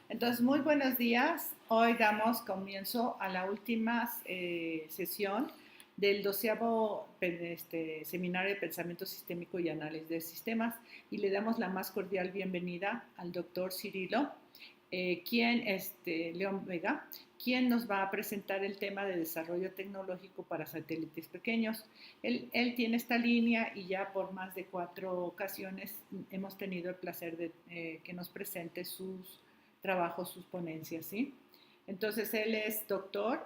Entonces, muy buenos días. Hoy damos comienzo a la última sesión del 12º Seminario de Pensamiento Sistémico y Análisis de Sistemas y le damos la más cordial bienvenida al doctor Cirilo, León Vega, quien nos va a presentar el tema de desarrollo tecnológico para satélites pequeños. Él tiene esta línea y ya por más de 4 ocasiones hemos tenido el placer de que nos presente sus trabajos, sus ponencias, ¿sí? Entonces, él es doctor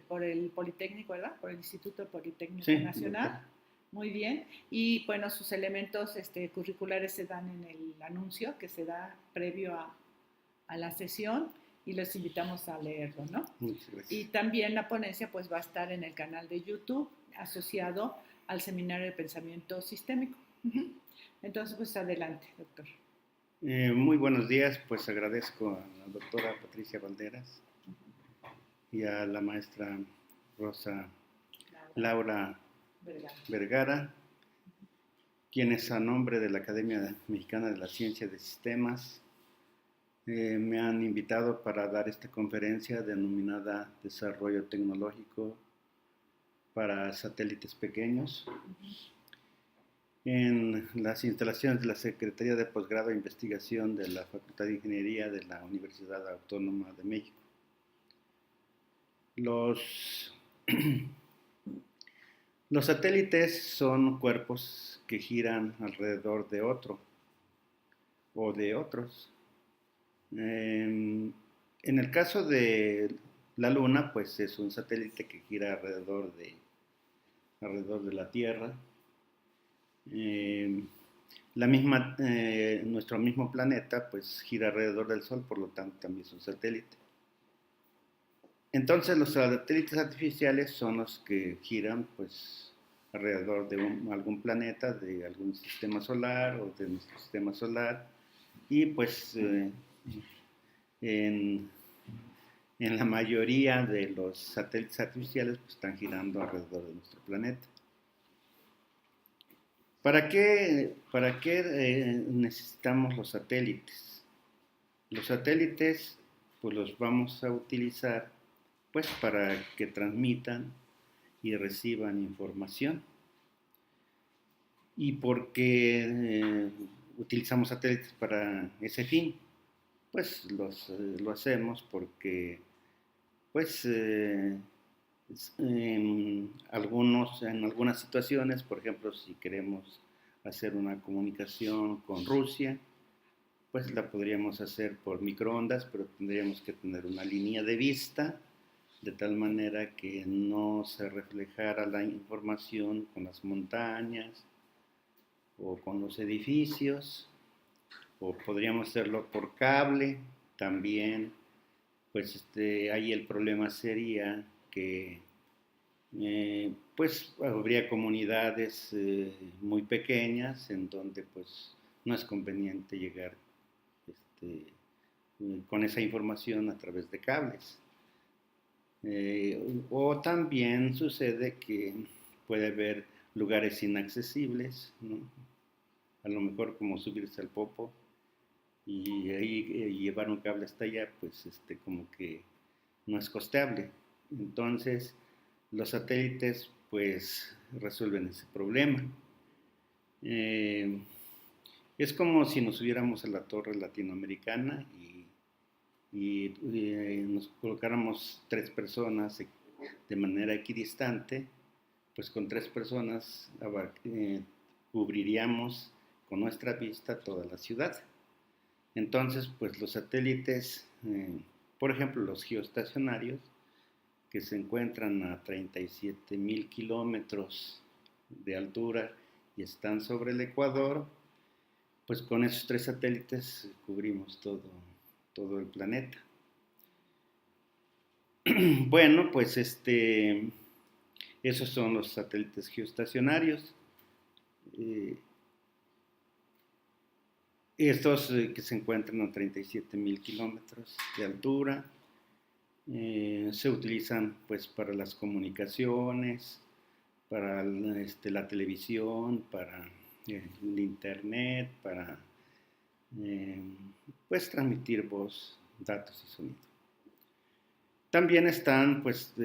por el Politécnico, ¿verdad? Por el Instituto Politécnico Sí, doctor. Nacional. Muy bien. Y bueno, sus elementos curriculares se dan en el anuncio que se da previo a la sesión y los invitamos a leerlo, ¿no? Muchas Y gracias. también la ponencia pues va a estar en el canal de YouTube asociado al Seminario de Pensamiento Sistémico. Entonces, pues adelante, doctor. Muy buenos días, pues agradezco a la doctora Patricia Valderas y a la maestra Rosa Laura Vergara. Vergara, quienes a nombre de la Academia Mexicana de la Ciencia de Sistemas me han invitado para dar esta conferencia denominada Desarrollo Tecnológico para Satélites Pequeños en las instalaciones de la Secretaría de Posgrado e Investigación de la Facultad de Ingeniería de la Universidad Autónoma de México. Los satélites son cuerpos que giran alrededor de otro o de otros. En el caso de la Luna, pues es un satélite que gira alrededor de la Tierra. Nuestro mismo planeta pues gira alrededor del Sol, por lo tanto también es un satélite. Entonces los satélites artificiales son los que giran pues alrededor de algún planeta, de algún sistema solar o de nuestro sistema solar y pues en, en la mayoría de los satélites artificiales pues, están girando alrededor de nuestro planeta. ¿Para qué necesitamos los satélites? Los satélites pues los vamos a utilizar pues para que transmitan y reciban información. ¿Y por qué utilizamos satélites para ese fin? Pues lo hacemos porque pues en algunas situaciones, por ejemplo, si queremos hacer una comunicación con Rusia, pues la podríamos hacer por microondas, pero tendríamos que tener una línea de vista de tal manera que no se reflejara la información con las montañas o con los edificios, o podríamos hacerlo por cable también. Pues ahí el problema sería que pues habría comunidades muy pequeñas en donde pues no es conveniente llegar este, con esa información a través de cables. O también sucede que puede haber lugares inaccesibles, ¿no? A lo mejor como subirse al Popo y ahí llevar un cable hasta allá, pues como que no es costeable. Entonces, los satélites pues resuelven ese problema. Eh, es como si nos subiéramos a la torre latinoamericana y nos colocáramos 3 personas de manera equidistante, pues con 3 personas cubriríamos con nuestra vista toda la ciudad. Entonces, pues los satélites, por ejemplo, los geoestacionarios, que se encuentran a 37,000 kilómetros de altura y están sobre el Ecuador, pues con esos 3 satélites cubrimos todo el planeta. Bueno, pues esos son los satélites geoestacionarios. Estos que se encuentran a 37,000 kilómetros de altura se utilizan pues para las comunicaciones, para la televisión, para el internet, para pues transmitir voz datos y sonido. También están pues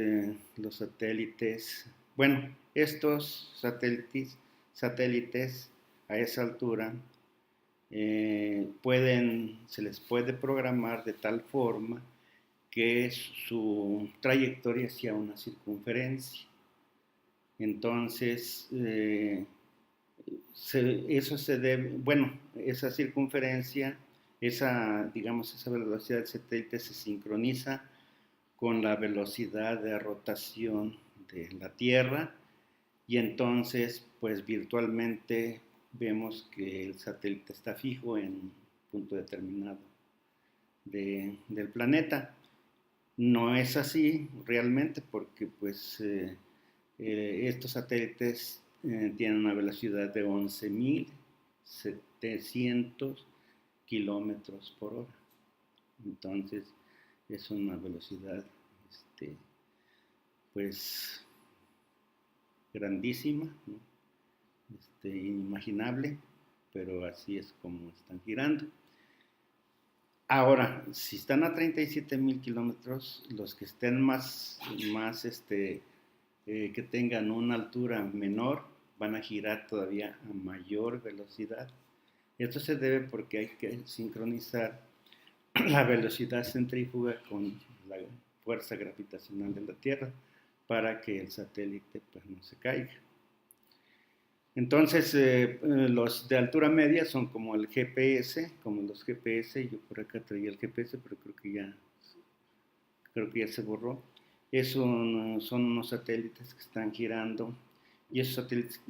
los satélites, bueno, estos satélites a esa altura se les puede programar de tal forma que su trayectoria sea una circunferencia. Entonces, eso se debe, bueno, esa circunferencia, esa velocidad del satélite se sincroniza con la velocidad de rotación de la Tierra y entonces, pues virtualmente vemos que el satélite está fijo en un punto determinado del planeta. No es así realmente porque pues estos satélites tienen una velocidad de 11.700 kilómetros por hora. Entonces es una velocidad pues grandísima, ¿no? Inimaginable, pero así es como están girando. Ahora, si están a 37.000 kilómetros, los que estén que tengan una altura menor, van a girar todavía a mayor velocidad. Esto se debe porque hay que sincronizar la velocidad centrífuga con la fuerza gravitacional de la Tierra para que el satélite pues, no se caiga. Entonces, los de altura media son como el GPS, como los GPS. Yo por acá traía el GPS, pero creo que ya se borró. Son unos satélites que están girando y esos satélites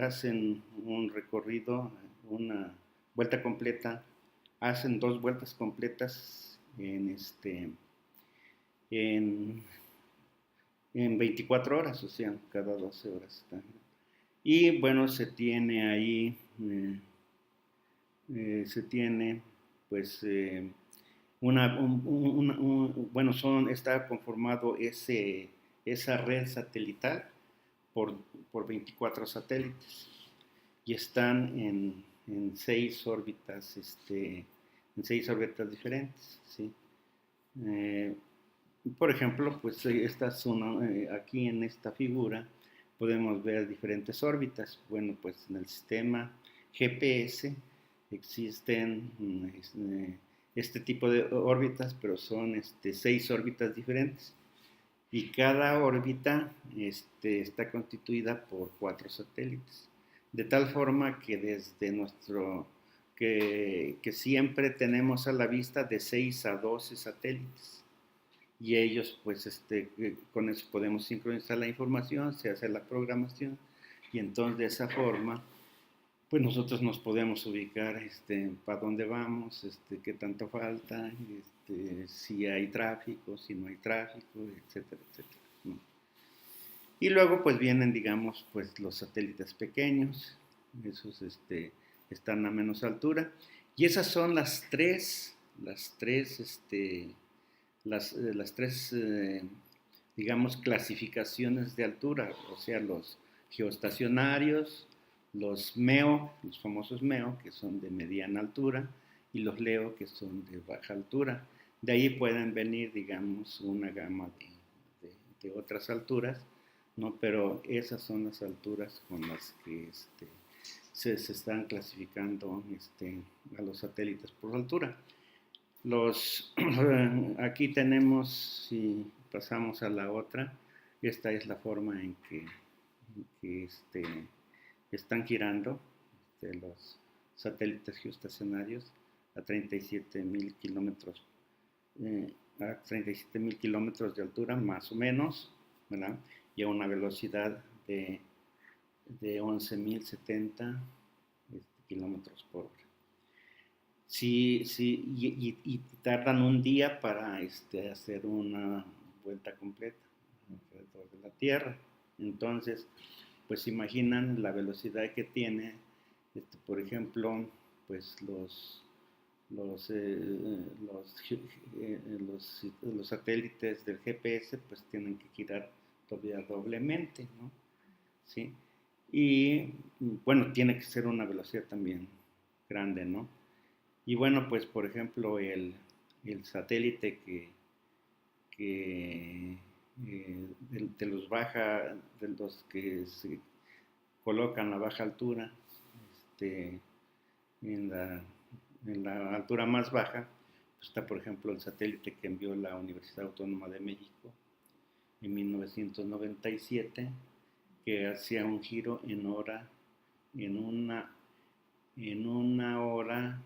hacen un recorrido, una vuelta completa, hacen 2 vueltas completas en 24 horas, o sea, cada 12 horas están. Y bueno, se tiene ahí, pues está conformado esa red satelital por 24 satélites y están en 6 órbitas, diferentes, ¿sí? Por ejemplo, pues aquí en esta figura podemos ver diferentes órbitas. Bueno, pues en el sistema GPS existen este tipo de órbitas, pero son 6 órbitas diferentes. Y cada órbita está constituida por 4 satélites. De tal forma que que siempre tenemos a la vista de 6 a 12 satélites. Y ellos, pues, con eso podemos sincronizar la información, se hace la programación, y entonces de esa forma, pues nosotros nos podemos ubicar, para dónde vamos, qué tanto falta, si hay tráfico, si no hay tráfico, etcétera, etcétera, ¿no? Y luego, pues, vienen, digamos, pues, los satélites pequeños, esos, están a menos altura, y esas son las tres, digamos, clasificaciones de altura, o sea, los geoestacionarios, los MEO, los famosos MEO, que son de mediana altura, y los LEO, que son de baja altura. De ahí pueden venir, digamos, una gama de otras alturas, ¿no? Pero esas son las alturas con las que se están clasificando a los satélites por altura. Aquí tenemos, si pasamos a la otra, esta es la forma en que están girando los satélites geoestacionarios a 37.000 kilómetros, de altura, más o menos, ¿verdad? Y a una velocidad de 11.070 kilómetros por hora. Sí, y tardan un día para hacer una vuelta completa alrededor de la Tierra. Entonces, pues imaginan la velocidad que tiene, por ejemplo, pues los satélites del GPS, pues tienen que girar todavía doblemente, ¿no? ¿Sí? Y bueno, tiene que ser una velocidad también grande, ¿no? Y bueno, pues por ejemplo, el satélite de los que se colocan a baja altura, este, en la altura más baja, pues está por ejemplo el satélite que envió la Universidad Autónoma de México en 1997, que hacía un giro en una hora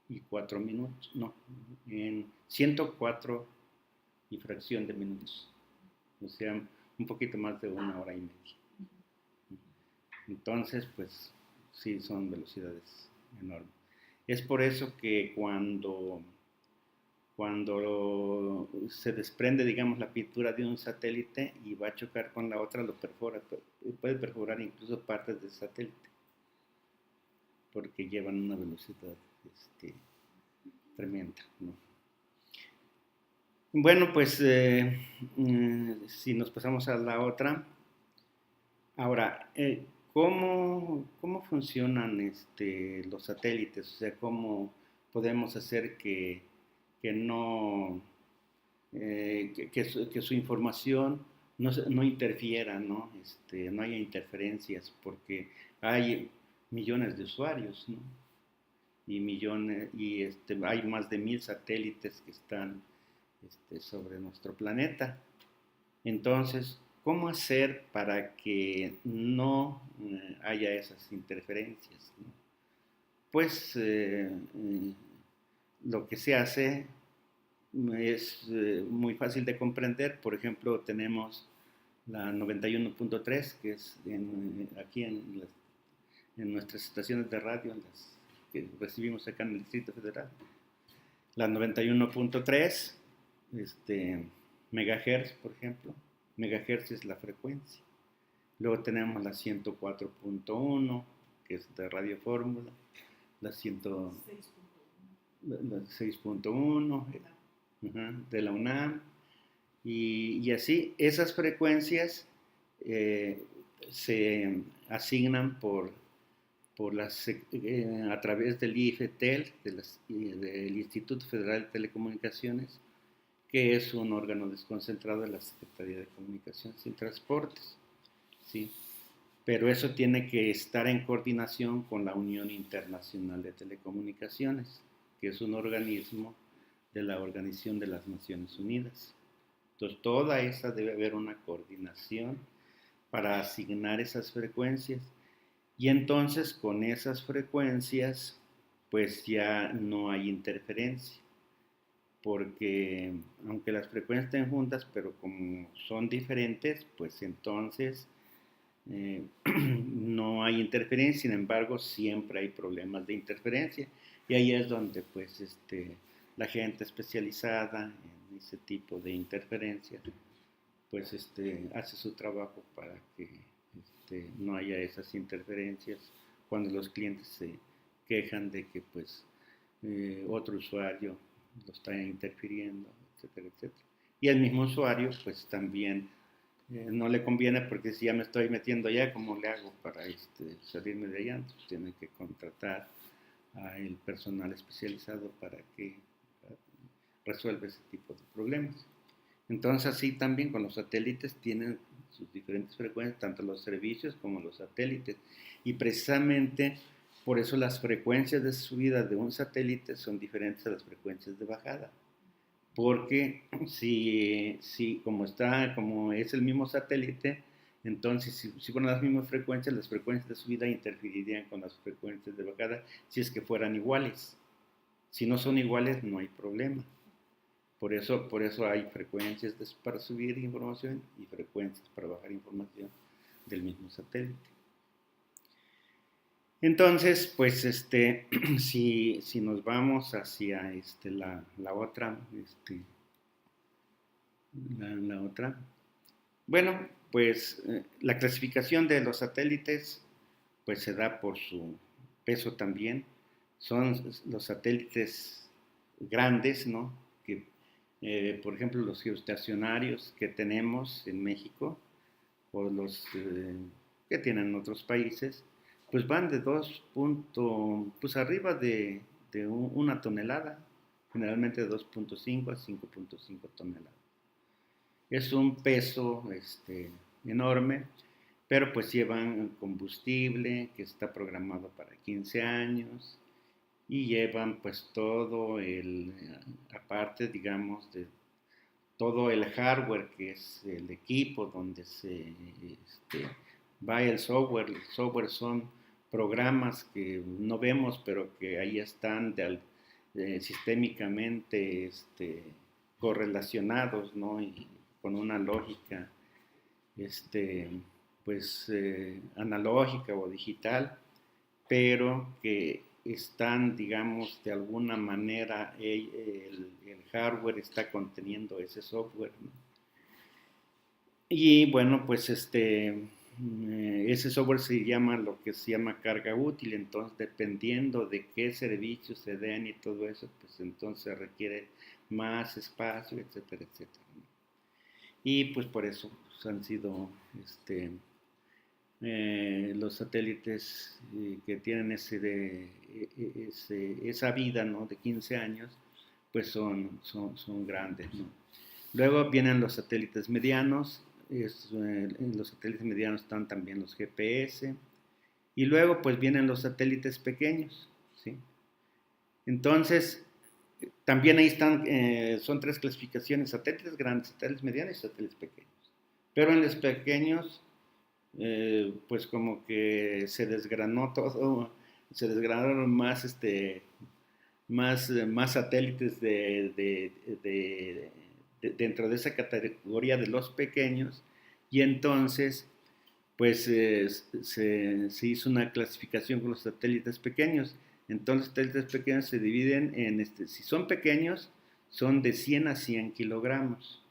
y 4 minutos, no, en 104 y fracción de minutos, o sea, un poquito más de una hora y media. Entonces, pues sí, son velocidades enormes. Es por eso que cuando se desprende, digamos, la pintura de un satélite y va a chocar con la otra, lo perfora, puede perforar incluso partes del satélite, porque llevan una velocidad tremenda, ¿no? Bueno, pues si nos pasamos a la otra, ahora, ¿cómo funcionan los satélites? O sea, ¿cómo podemos hacer que no, que su información no interfiera, ¿no? No haya interferencias, porque hay millones de usuarios, ¿no? Y hay más de 1000 satélites que están sobre nuestro planeta. Entonces, ¿cómo hacer para que no haya esas interferencias, ¿no? Pues lo que se hace es muy fácil de comprender. Por ejemplo, tenemos la 91.3, que es aquí en nuestras estaciones de radio, que recibimos acá en el Distrito Federal. La 91.3 megahertz, por ejemplo. Megahertz es la frecuencia. Luego tenemos la 104.1, que es de Radio Fórmula, la 6.1 de la UNAM, y así. Esas frecuencias se asignan a través del IFETEL, del Instituto Federal de Telecomunicaciones, que es un órgano desconcentrado de la Secretaría de Comunicaciones y Transportes, ¿sí? Pero eso tiene que estar en coordinación con la Unión Internacional de Telecomunicaciones, que es un organismo de la Organización de las Naciones Unidas. Entonces, toda esa debe haber una coordinación para asignar esas frecuencias, y entonces con esas frecuencias pues ya no hay interferencia, porque aunque las frecuencias estén juntas, pero como son diferentes, pues entonces no hay interferencia. Sin embargo, siempre hay problemas de interferencia, y ahí es donde pues la gente especializada en ese tipo de interferencias pues hace su trabajo para que no haya esas interferencias cuando los clientes se quejan de que pues otro usuario lo está interfiriendo, etcétera, etcétera. Y al mismo usuario pues también no le conviene, porque si ya me estoy metiendo allá, ¿cómo le hago para salirme de allá? Entonces tienen que contratar al personal especializado para que resuelva ese tipo de problemas. Entonces así también con los satélites tienen sus diferentes frecuencias, tanto los servicios como los satélites, y precisamente por eso las frecuencias de subida de un satélite son diferentes a las frecuencias de bajada, porque si como es el mismo satélite, entonces si fueran las mismas frecuencias, las frecuencias de subida interferirían con las frecuencias de bajada si es que fueran iguales. Si no son iguales, no hay problema. Por eso hay frecuencias para subir información y frecuencias para bajar información del mismo satélite. Entonces, pues si nos vamos hacia la otra, la otra, bueno, pues la clasificación de los satélites pues se da por su peso también. Son los satélites grandes, ¿no? Que por ejemplo, los geoestacionarios que tenemos en México, o los que tienen en otros países, pues van de pues arriba de 1 tonelada, generalmente de 2.5 a 5.5 toneladas. Es un peso enorme, pero pues llevan combustible que está programado para 15 años y llevan pues todo aparte digamos de todo el hardware que es el equipo donde va el software. El software son programas que no vemos pero que ahí están sistémicamente correlacionados, ¿no? Y con una lógica pues analógica o digital, pero que están, digamos, de alguna manera el hardware está conteniendo ese software, ¿no? Y bueno, pues ese software se llama lo que se llama carga útil, entonces dependiendo de qué servicios se den y todo eso, pues entonces requiere más espacio, etcétera, etcétera, ¿no? Y pues por eso pues, han sido los satélites que tienen esa vida, ¿no? De 15 años, pues son grandes, ¿no? Luego vienen los satélites medianos, en los satélites medianos están también los GPS, y luego pues vienen los satélites pequeños, ¿sí? Entonces, también ahí están, son tres clasificaciones: satélites grandes, satélites medianos y satélites pequeños. Pero en los pequeños, pues como que se desgranó todo, se desgranaron más satélites dentro de esa categoría de los pequeños, y entonces pues se hizo una clasificación con los satélites pequeños. Entonces los satélites pequeños se dividen si son pequeños, son de 100 a 100 kilogramos.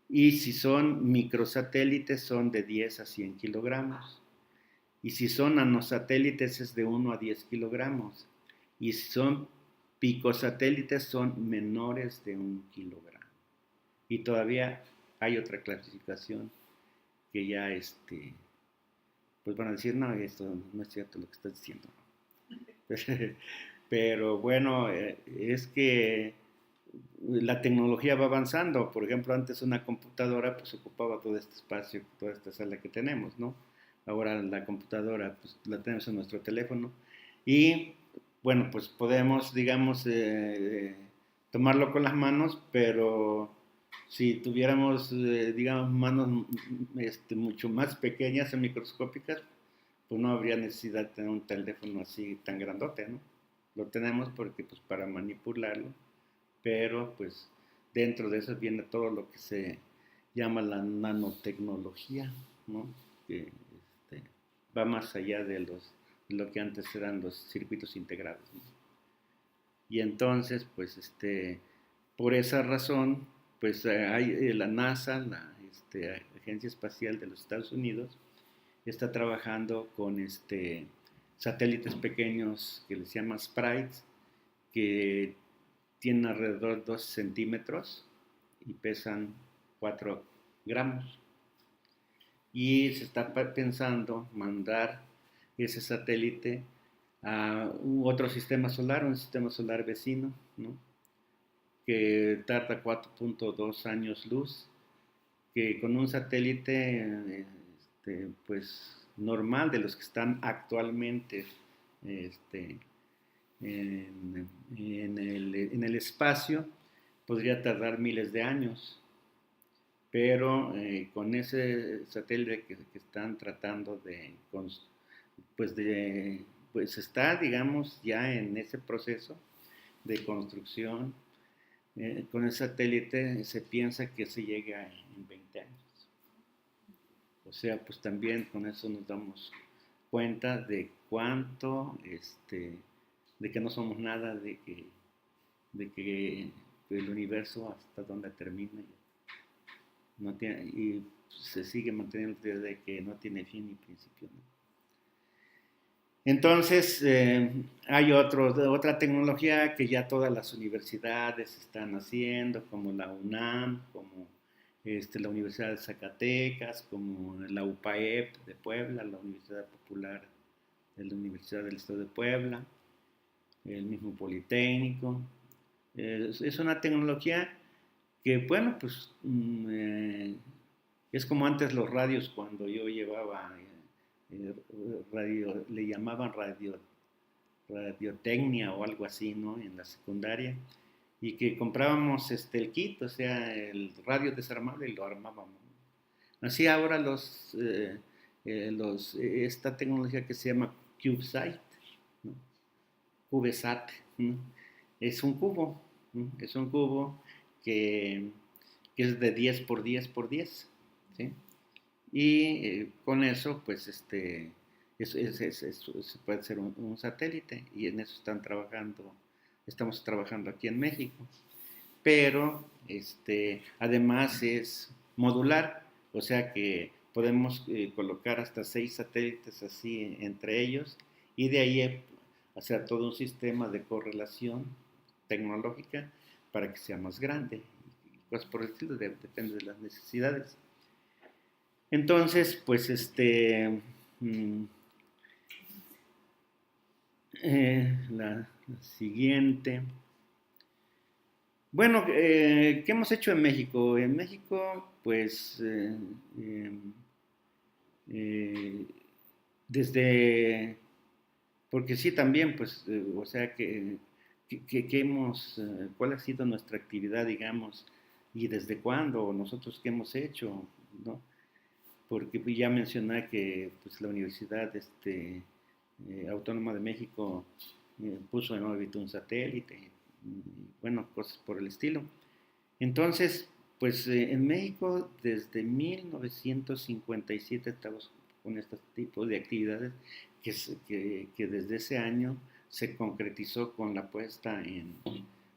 Y si son microsatélites, son de 10 a 100 kilogramos. Y si son nanosatélites, es de 1 a 10 kilogramos. Y si son picosatélites, son menores de 1 kilogramo. Y todavía hay otra clasificación que ya, pues van a decir, no, esto no es cierto lo que estás diciendo. Pero bueno, es que la tecnología va avanzando. Por ejemplo, antes una computadora pues ocupaba todo este espacio, toda esta sala que tenemos, ¿no? Ahora la computadora pues la tenemos en nuestro teléfono y bueno, pues podemos, digamos, tomarlo con las manos, pero si tuviéramos, digamos, manos mucho más pequeñas y microscópicas, pues no habría necesidad de tener un teléfono así tan grandote, ¿no? Lo tenemos porque pues para manipularlo, pero pues dentro de eso viene todo lo que se llama la nanotecnología, ¿no? Que va más allá de lo que antes eran los circuitos integrados, ¿no? Y entonces, pues por esa razón, pues hay la NASA, la Agencia Espacial de los Estados Unidos, está trabajando con satélites pequeños que les llama sprites, que tienen alrededor de 2 centímetros y pesan 4 gramos. Y se está pensando mandar ese satélite a otro sistema solar, un sistema solar vecino, ¿no? Que tarda 4.2 años luz, que con un satélite pues normal de los que están actualmente en el espacio podría tardar miles de años, pero con ese satélite que están tratando pues está, digamos, ya en ese proceso de construcción. Con el satélite se piensa que se llega en 20 años. O sea, pues también con eso nos damos cuenta de cuánto, de que no somos nada, de que el universo hasta donde termina no tiene, y se sigue manteniendo la idea de que no tiene fin ni principio, ¿no? Entonces, hay otra tecnología que ya todas las universidades están haciendo, como la UNAM, como la Universidad de Zacatecas, como la UPAEP de Puebla, la Universidad Popular de la Universidad del Estado de Puebla, el mismo Politécnico, Es una tecnología que, bueno, pues es como antes los radios cuando yo llevaba radio, le llamaban radiotecnia o algo así, ¿no? En la secundaria, y que comprábamos el kit, o sea, el radio desarmable y lo armábamos. Así ahora esta tecnología que se llama CubeSat, ¿no? CubeSat, ¿no? Es un cubo, ¿no? Es un cubo que, que es de 10 por 10 por 10, ¿sí? Y con eso, pues, puede ser un satélite, y en eso estamos trabajando aquí en México. Pero, además es modular, o sea que podemos colocar hasta 6 satélites así entre ellos, y de ahí hacer todo un sistema de correlación tecnológica para que sea más grande, y cosas por el estilo, depende de las necesidades. Entonces, pues mm, la siguiente. Bueno, ¿qué hemos hecho en México? En México, pues, eh, desde, porque sí también, pues, o sea, ¿cuál ha sido nuestra actividad, digamos, y desde cuándo, nosotros qué hemos hecho, ¿no? Porque pues, ya mencioné que pues, la Universidad Autónoma de México puso en órbita un satélite, y, bueno, cosas por el estilo. Entonces, pues en México desde 1957 estamos con este tipo de actividades que desde ese año se concretizó con la puesta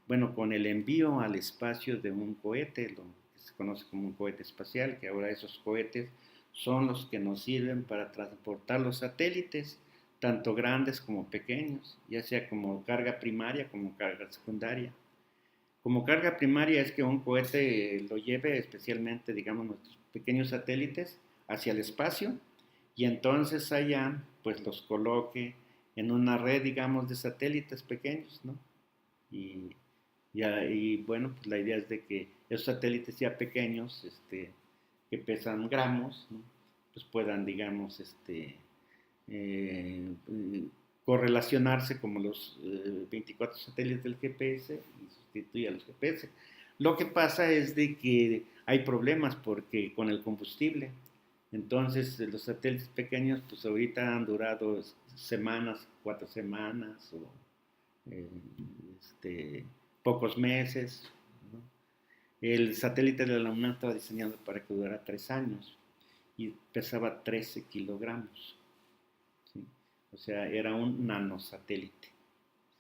bueno, con el envío al espacio de un cohete, lo que se conoce como un cohete espacial, que ahora esos cohetes son los que nos sirven para transportar los satélites, tanto grandes como pequeños, ya sea como carga primaria como carga secundaria. Como carga primaria es que un cohete lo lleve especialmente, digamos, nuestros pequeños satélites hacia el espacio, y entonces allá pues los coloque en una red, digamos, de satélites pequeños, ¿no? Y, bueno, pues la idea es de que esos satélites ya pequeños, que pesan gramos, ¿no? Pues puedan, digamos, eh, correlacionarse como los 24 satélites del GPS y sustituye a los GPS. Lo que pasa es de que hay problemas porque con el combustible, entonces los satélites pequeños pues ahorita han durado semanas, 4 semanas o eh, pocos meses, ¿no? El satélite de la UNAM estaba diseñado para que durara 3 años y pesaba 13 kilogramos. ¿Sí? O sea, era un nanosatélite.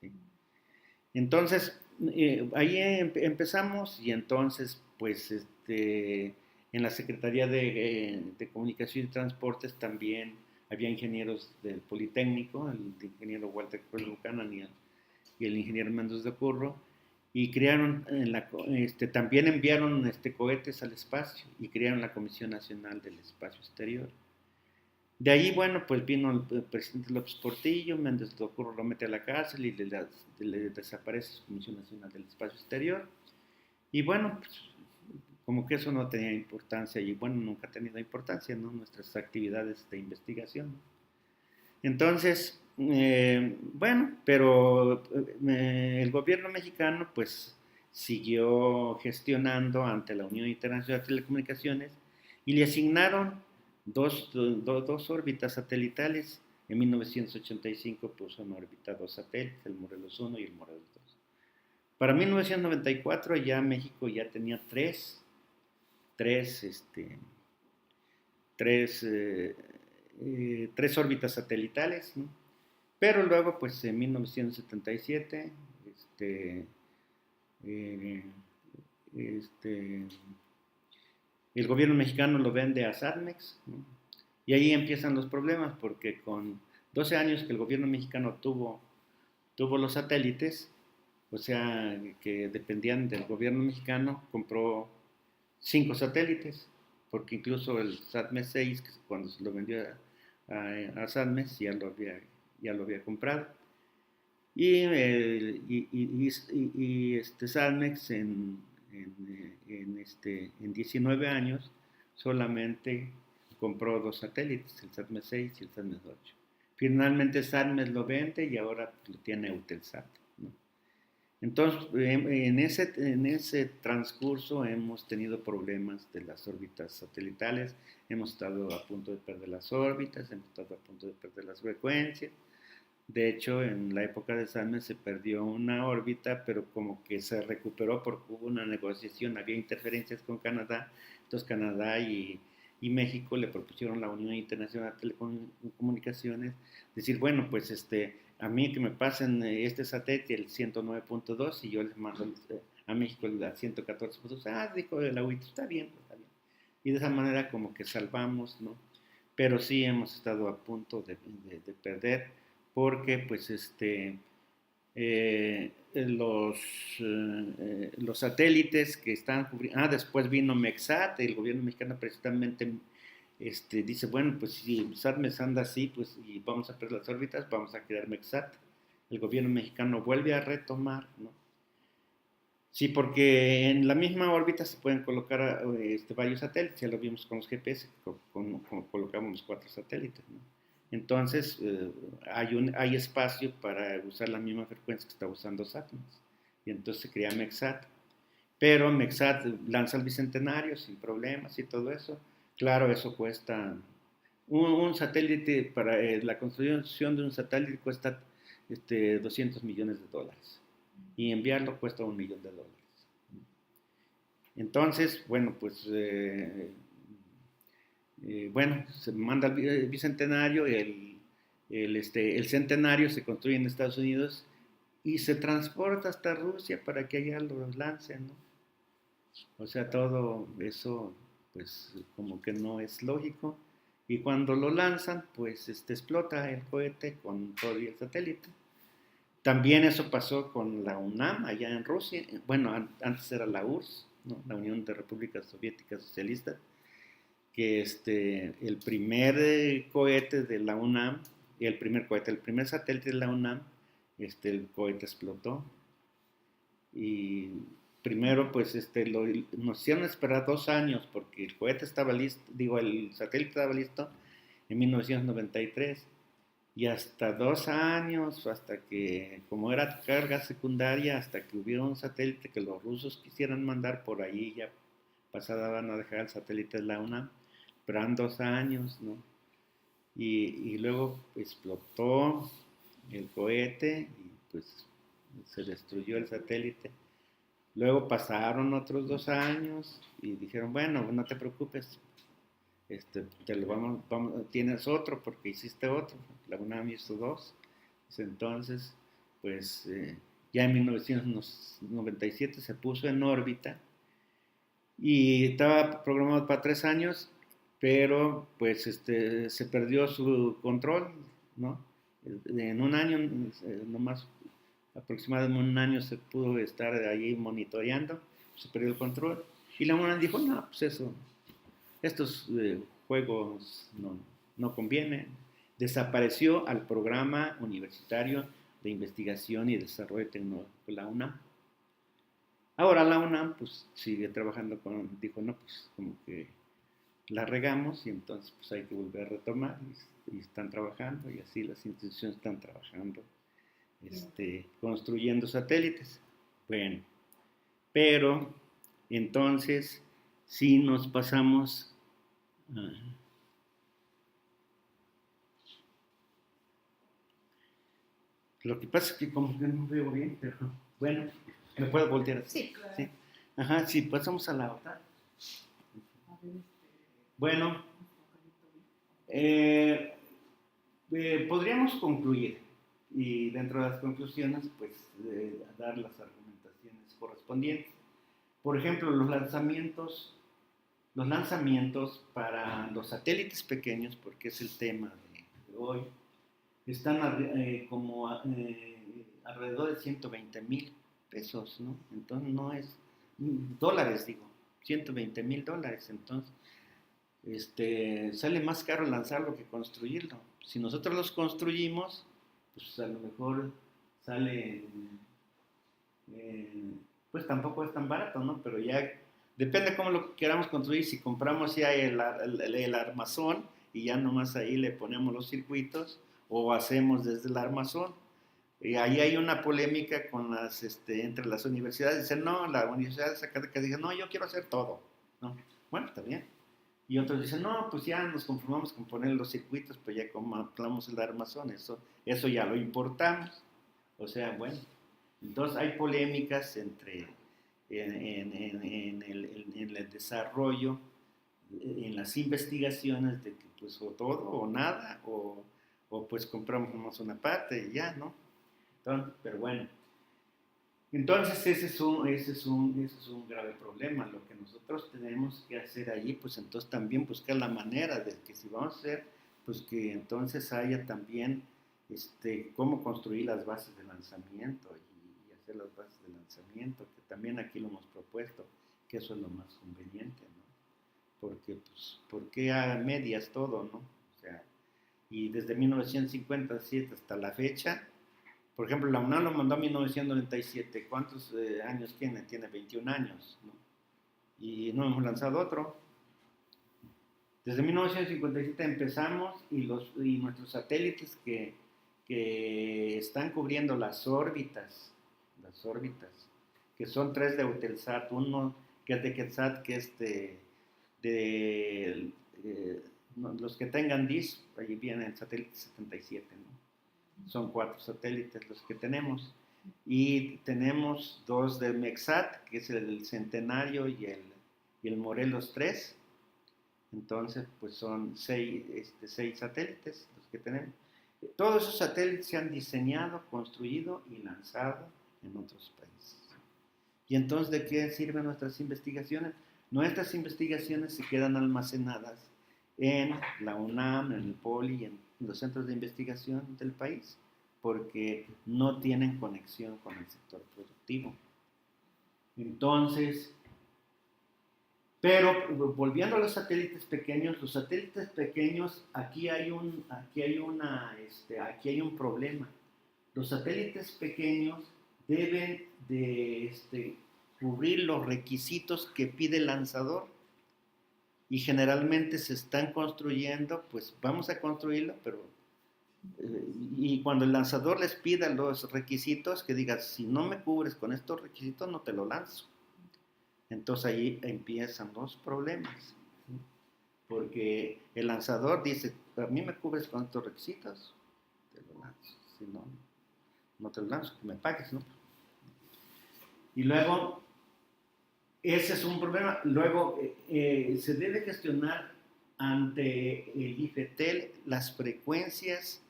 ¿Sí? Entonces, ahí empezamos, y entonces, pues, en la Secretaría de Comunicación y Transportes también había ingenieros del Politécnico, el ingeniero Walter Cruz Buchanan y el ingeniero Méndez de Curro, y crearon, también enviaron cohetes al espacio y crearon la Comisión Nacional del Espacio Exterior. De ahí, bueno, pues vino el presidente López Portillo, Méndez de Ocurro lo mete a la cárcel y le desaparece su Comisión Nacional del Espacio Exterior. Y bueno, pues, como que eso no tenía importancia, y bueno, nunca ha tenido importancia, ¿no? Nuestras actividades de investigación. Entonces, bueno, pero el gobierno mexicano pues siguió gestionando ante la Unión Internacional de Telecomunicaciones, y le asignaron dos órbitas satelitales. En 1985 puso en órbita 2 satélites, el Morelos 1 y el Morelos 2. Para 1994 ya México ya tenía tres, tres, tres órbitas satelitales, ¿no? Pero luego, pues en 1977, eh, este, el gobierno mexicano lo vende a Satmex, ¿no? Y ahí empiezan los problemas, porque con 12 años que el gobierno mexicano tuvo los satélites, o sea, que dependían del gobierno mexicano, compró 5 satélites, porque incluso el Satmex 6, que cuando se lo vendió a Satmex, ya lo había comprado. Salmex en 19 años solamente compró 2 satélites, el Satmes 6 y el Satmes 8. Finalmente Satmes lo vende y ahora lo tiene Eutelsat, ¿no? Entonces, en ese transcurso hemos tenido problemas de las órbitas satelitales, hemos estado a punto de perder las órbitas, hemos estado a punto de perder las frecuencias. De hecho, en la época de Satmes se perdió una órbita, pero como que se recuperó porque hubo una negociación, había interferencias con Canadá, entonces Canadá y México le propusieron a la Unión Internacional de Telecomunicaciones decir, bueno, pues a mí que me pasen este satélite, el 109.2, y yo les mando a México el 114.2. Dijo el UIT, está bien, pues, está bien. Y de esa manera como que salvamos, ¿no? Pero sí hemos estado a punto de perder porque pues los satélites que están cubriendo, después vino MEXAT, el gobierno mexicano precisamente dice, bueno, pues si SATMES anda así, pues y vamos a perder las órbitas, vamos a crear MEXAT. El gobierno mexicano vuelve a retomar, ¿no? Sí, porque en la misma órbita se pueden colocar varios satélites, ya lo vimos con los GPS, colocamos 4 satélites, ¿no? Entonces, hay espacio para usar la misma frecuencia que está usando SATMES. Y entonces se crea MEXAT. Pero MEXAT lanza el bicentenario sin problemas y todo eso. Claro, eso cuesta. Un satélite, para la construcción de un satélite cuesta $200 millones. Y enviarlo cuesta $1 millón. Entonces, bueno, pues bueno, se manda el bicentenario, el centenario se construye en Estados Unidos y se transporta hasta Rusia para que allá lo lancen, ¿no? O sea, todo eso, pues como que no es lógico. Y cuando lo lanzan, pues explota el cohete con todo y el satélite. También eso pasó con la UNAM allá en Rusia. Bueno, antes era la URSS, ¿no? La Unión de Repúblicas Soviéticas Socialistas, que el primer cohete de la UNAM, el primer satélite de la UNAM, el cohete explotó. Y primero, pues, nos hicieron esperar 2 años porque el cohete estaba listo, el satélite estaba listo en 1993. Y hasta 2 años, hasta que, como era carga secundaria, hasta que hubiera un satélite que los rusos quisieran mandar por ahí, ya pasada van a dejar el satélite de la UNAM, pero eran 2 años, ¿no? Y luego explotó el cohete y pues se destruyó el satélite. Luego pasaron otros 2 años y dijeron, bueno, no te preocupes, te lo tienes otro porque hiciste otro. La UNAM hizo 2. Entonces, pues ya en 1997 se puso en órbita y estaba programado para 3 años, pero pues se perdió su control, ¿no? En un año, nomás aproximadamente un año se pudo estar ahí monitoreando, se perdió el control y la UNAM dijo, no, pues estos juegos no convienen. Desapareció al programa universitario de investigación y desarrollo tecnológico, la UNAM. Ahora la UNAM pues sigue trabajando dijo, no, pues como que la regamos y entonces pues hay que volver a retomar y están trabajando y así las instituciones están trabajando construyendo satélites. Bueno, pero entonces si nos pasamos lo que pasa es que como que no veo bien, pero bueno, ¿me puedo voltear así? Sí, claro. Sí. Ajá, sí, pasamos a la otra. Bueno, podríamos concluir y dentro de las conclusiones, pues, dar las argumentaciones correspondientes. Por ejemplo, los lanzamientos para los satélites pequeños, porque es el tema de hoy, están alrededor de 120,000 pesos, ¿no? Entonces no es dólares, digo, $120,000. Entonces, sale más caro lanzarlo que construirlo. Si nosotros los construimos, pues a lo mejor sale, pues tampoco es tan barato, ¿no? Pero ya depende cómo lo queramos construir. Si compramos ya el armazón y ya nomás ahí le ponemos los circuitos, o hacemos desde el armazón. Y ahí hay una polémica con entre las universidades. Dicen, no, la universidad de Zacatecas dice, no, yo quiero hacer todo, ¿no? Bueno, está bien. Y otros dicen, no, pues ya nos conformamos con poner los circuitos, pues ya compramos el armazón, eso ya lo importamos. O sea, bueno, entonces hay polémicas en el desarrollo, en las investigaciones de que pues o todo o nada, o pues compramos una parte y ya, ¿no? Entonces, pero bueno, entonces ese es un grave problema. Lo que nosotros tenemos que hacer allí, pues entonces también buscar la manera de que si vamos a hacer, pues que entonces haya también cómo construir las bases de lanzamiento y hacer las bases de lanzamiento, que también aquí lo hemos propuesto, que eso es lo más conveniente, ¿no? Porque, pues, ¿por qué a medias todo, no? O sea, y desde 1957 hasta la fecha, por ejemplo, la UNAM lo mandó en 1997. ¿Cuántos años tiene? Tiene 21 años, ¿no? Y no hemos lanzado otro. Desde 1957 empezamos y nuestros satélites que están cubriendo las órbitas, que son 3 de Eutelsat, uno que es de Quetzat, que es los que tengan DIS, ahí viene el satélite 77, ¿no? Son 4 satélites los que tenemos. Y tenemos 2 del MEXAT, que es el Centenario y el Morelos 3. Entonces, pues son 6 satélites los que tenemos. Todos esos satélites se han diseñado, construido y lanzado en otros países. ¿Y entonces de qué sirven nuestras investigaciones? Nuestras investigaciones se quedan almacenadas en la UNAM, en el POLI, en los centros de investigación del país, porque no tienen conexión con el sector productivo. Entonces, pero volviendo a los satélites pequeños, aquí hay un problema. Los satélites pequeños deben de cubrir los requisitos que pide el lanzador, y generalmente se están construyendo, pues vamos a construirlo, pero y cuando el lanzador les pida los requisitos, que diga, si no me cubres con estos requisitos, no te lo lanzo. Entonces ahí empiezan los problemas, ¿sí? Porque el lanzador dice, a mí me cubres con estos requisitos, te lo lanzo. Si no, no te lo lanzo, que me pagues, ¿no? Y luego, ese es un problema. Luego, se debe gestionar ante el IFETEL las frecuencias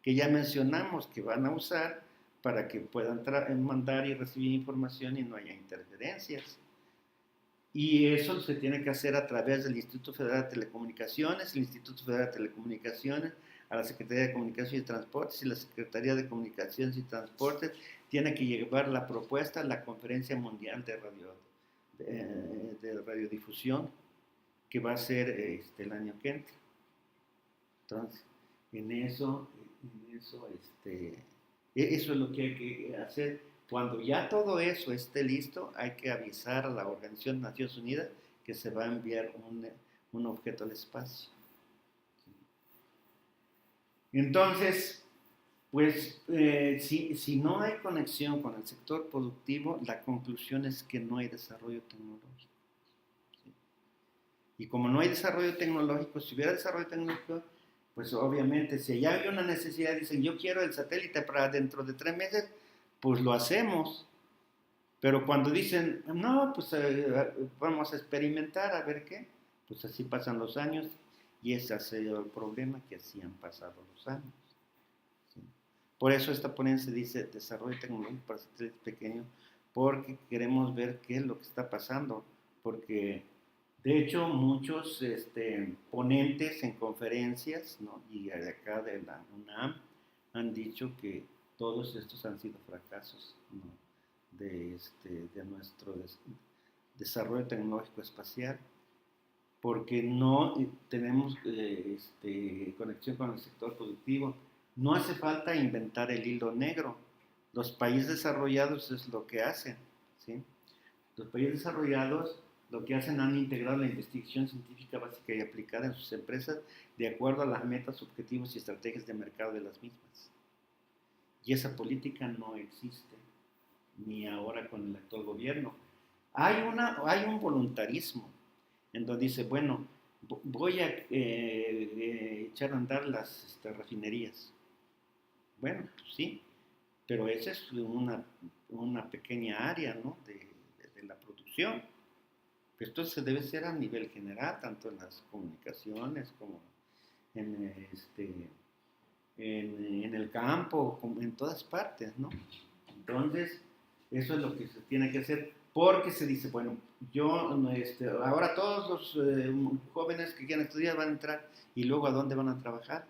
que ya mencionamos que van a usar para que puedan mandar y recibir información y no haya interferencias. Y eso se tiene que hacer a través del Instituto Federal de Telecomunicaciones, el Instituto Federal de Telecomunicaciones, a la Secretaría de Comunicaciones y Transportes, y la Secretaría de Comunicaciones y Transportes tiene que llevar la propuesta a la Conferencia Mundial de Radiodifusión, que va a ser el año que entra. Entonces, eso es lo que hay que hacer. Cuando ya todo eso esté listo, hay que avisar a la Organización de Naciones Unidas que se va a enviar un objeto al espacio. Entonces, pues si no hay conexión con el sector productivo, la conclusión es que no hay desarrollo tecnológico. ¿Sí? Y como no hay desarrollo tecnológico, si hubiera desarrollo tecnológico, pues obviamente si ya hay una necesidad, dicen, yo quiero el satélite para dentro de 3 meses, pues lo hacemos. Pero cuando dicen, no, pues vamos a experimentar a ver qué, pues así pasan los años, y ese ha sido el problema, que así han pasado los años. ¿Sí? Por eso esta ponencia dice desarrollo tecnológico para satélites pequeños, porque queremos ver qué es lo que está pasando, porque de hecho muchos ponentes en conferencias, ¿no? Y de acá de la UNAM han dicho que todos estos han sido fracasos, ¿no? de nuestro desarrollo tecnológico espacial, porque no tenemos conexión con el sector productivo. No hace falta inventar el hilo negro, Los países desarrollados es lo que hacen, ¿sí? Los países desarrollados lo que hacen han integrado la investigación científica básica y aplicada en sus empresas de acuerdo a las metas, objetivos y estrategias de mercado de las mismas. Y esa política no existe, ni ahora con el actual gobierno. Hay un voluntarismo en donde dice, bueno, voy a echar a andar las refinerías. Bueno, pues sí, pero esa es una pequeña área, ¿no? de la producción. Esto se debe ser a nivel general, tanto en las comunicaciones como en, en el campo, como en todas partes, ¿no? Entonces, eso es lo que se tiene que hacer, porque se dice, bueno, ahora todos los jóvenes que quieran estudiar van a entrar, y luego ¿a dónde van a trabajar?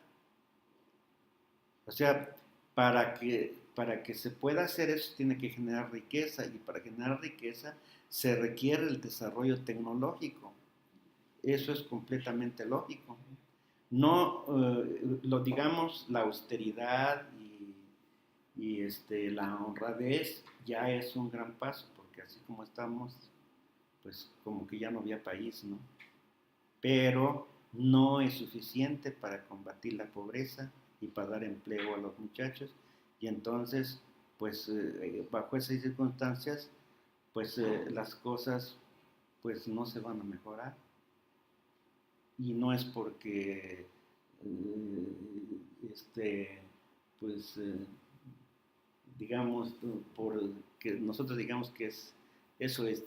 O sea, para que se pueda hacer eso tiene que generar riqueza, y para generar riqueza se requiere el desarrollo tecnológico. Eso es completamente lógico. No, digamos, la austeridad y la honradez ya es un gran paso, porque así como estamos, pues como que ya no había país, ¿no? Pero no es suficiente para combatir la pobreza y para dar empleo a los muchachos, y entonces, pues bajo esas circunstancias, pues las cosas pues no se van a mejorar, y no es porque pues digamos, por que nosotros digamos que eso es,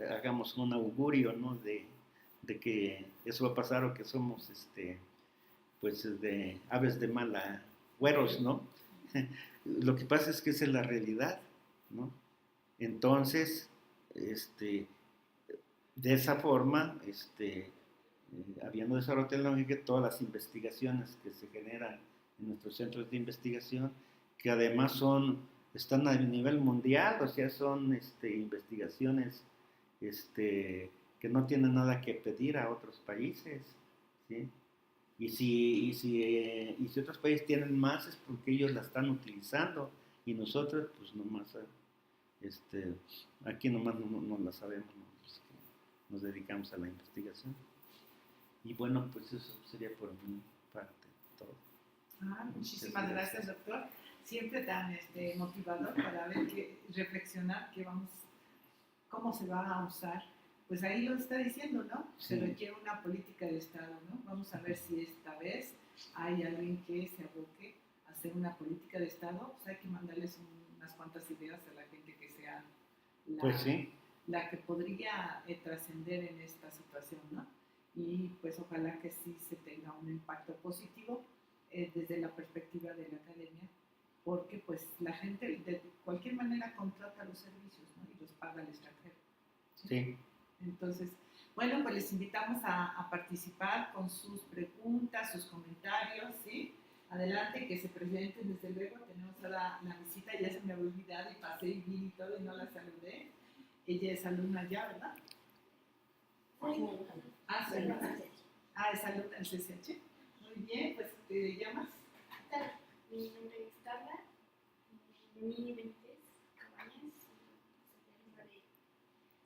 hagamos un augurio, ¿no? de que eso va a pasar, o que somos pues de aves de mal agüeros, ¿no? Lo que pasa es que esa es la realidad, ¿no? Entonces, de esa forma, habiendo desarrollo tecnológico, todas las investigaciones que se generan en nuestros centros de investigación, que además están a nivel mundial, o sea, son investigaciones que no tienen nada que pedir a otros países, ¿sí? Y si otros países tienen más, es porque ellos la están utilizando, y nosotros pues nomás aquí nomás no la sabemos, ¿no? Pues, nos dedicamos a la investigación. Y bueno, pues eso sería por mi parte todo. Muchísimas gracias, doctor. Siempre tan motivador para ver reflexionar cómo se va a usar. Pues ahí lo está diciendo, ¿no? Se requiere una política de Estado, ¿no? Vamos a ver si esta vez hay alguien que se aboque a hacer una política de Estado. Pues hay que mandarles unas cuantas ideas a la gente que sea la que podría trascender en esta situación, ¿no? Y pues ojalá que sí se tenga un impacto positivo desde la perspectiva de la academia, porque pues la gente de cualquier manera contrata los servicios, ¿no? Y los paga el extranjero. Sí. Entonces, bueno, pues les invitamos a participar con sus preguntas, sus comentarios, ¿sí? Adelante, que se presenten, desde luego. Tenemos ahora la visita, ya se me había olvidado y pasé y vi y todo y no la saludé. Ella es alumna ya, ¿verdad? Sí. Es alumna del CCH. Muy bien, pues ¿te llamas? Mi nombre es Carla, mi 20 Cabañas,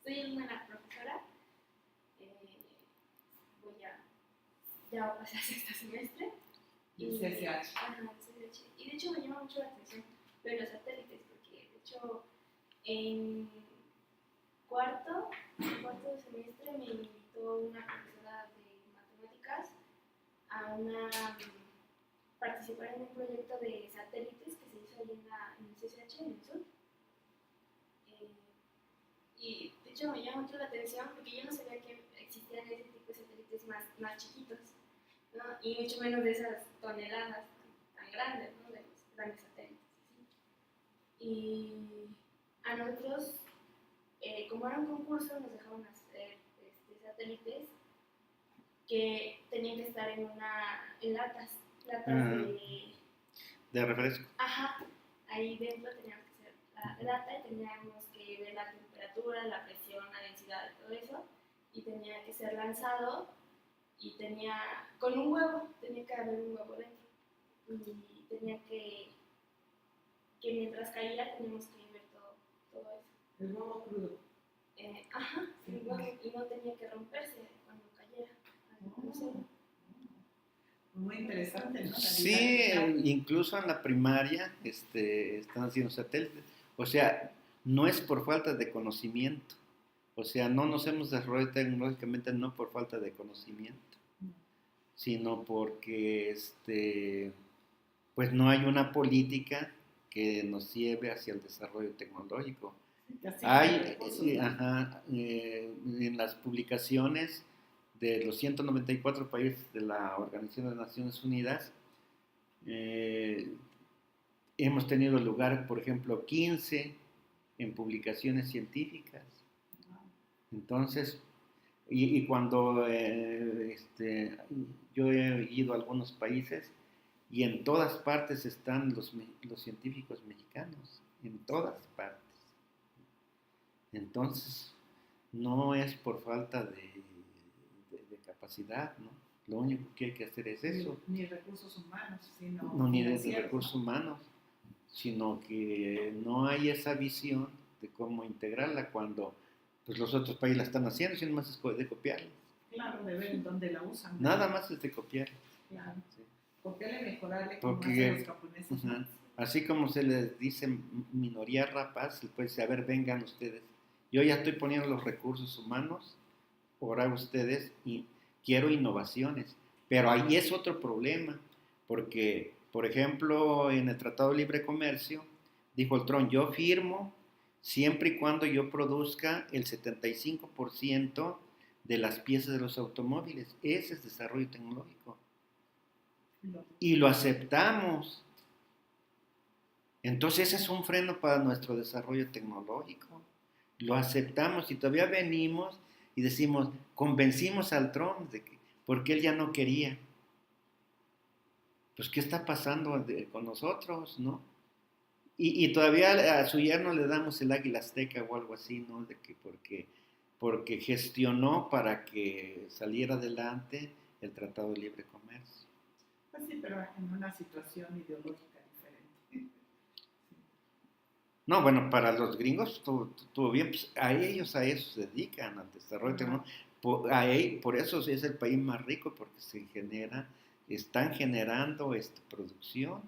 soy alumna de la profesora, ya va a pasar sexto semestre. Y CCH. CCH. Y de hecho me llama mucho la atención lo de los satélites, porque de hecho en cuarto semestre me invitó una profesora de matemáticas a participar en un proyecto de satélites que se hizo ahí en el CCH, en el sur. Y de hecho me llama mucho la atención porque yo no sabía que existían ese tipo de satélites más chiquitos, ¿no? Y mucho menos de esas toneladas tan grandes, ¿no? De los grandes satélites. ¿Sí? Y a nosotros, como era un concurso, nos dejaron hacer satélites que tenían que estar en latas de refresco. Ajá, ahí dentro teníamos que hacer la lata y teníamos que ver la temperatura, la presión, la densidad, todo eso, y tenía que ser lanzado y con un huevo, tenía que haber un huevo dentro y tenía que que mientras caía teníamos que ver todo eso. El huevo crudo. Ajá, el huevo, y no tenía que romperse cuando cayera. No sé. Muy interesante, ¿no? Sí, incluso en la primaria están haciendo satélites. O sea, no es por falta de conocimiento. O sea, no nos hemos desarrollado tecnológicamente no por falta de conocimiento, sino porque pues no hay una política que nos lleve hacia el desarrollo tecnológico. Hay, en las publicaciones de los 194 países de la Organización de Naciones Unidas, hemos tenido lugar, por ejemplo, 15 en publicaciones científicas. Entonces, y cuando yo he ido a algunos países y en todas partes están los científicos mexicanos, en todas partes. Entonces, no es por falta de capacidad, ¿no? Lo único que hay que hacer es eso. Ni recursos humanos, sino no, ni de recursos humanos, sino que no hay esa visión de cómo integrarla cuando pues, los otros países la están haciendo, sino más es de copiarla. Claro, de ver dónde la usan. Nada más es de copiar. Claro. Sí. Copiarle, mejorarle, como hacen los japoneses. Así como se les dice minoría rapaz, pues a ver, vengan ustedes. Yo ya estoy poniendo los recursos humanos, ahora ustedes, y quiero innovaciones. Pero ahí es otro problema, porque, por ejemplo, en el Tratado de Libre Comercio, dijo el Trump, yo firmo siempre y cuando yo produzca el 75% de las piezas de los automóviles. Ese es desarrollo tecnológico. Y lo aceptamos. Entonces ese es un freno para nuestro desarrollo tecnológico. Lo aceptamos y todavía venimos y decimos, convencimos al Trump de que, porque él ya no quería. Pues, ¿qué está pasando con nosotros, no? Y todavía a su yerno le damos el águila azteca o algo así, ¿no? De que porque gestionó para que saliera adelante el Tratado de Libre Comercio. Pues sí, pero en una situación ideológica diferente. No, bueno, para los gringos estuvo bien, pues a ellos a eso se dedican, al desarrollo tecnológico. Por eso es el país más rico, porque están generando producción.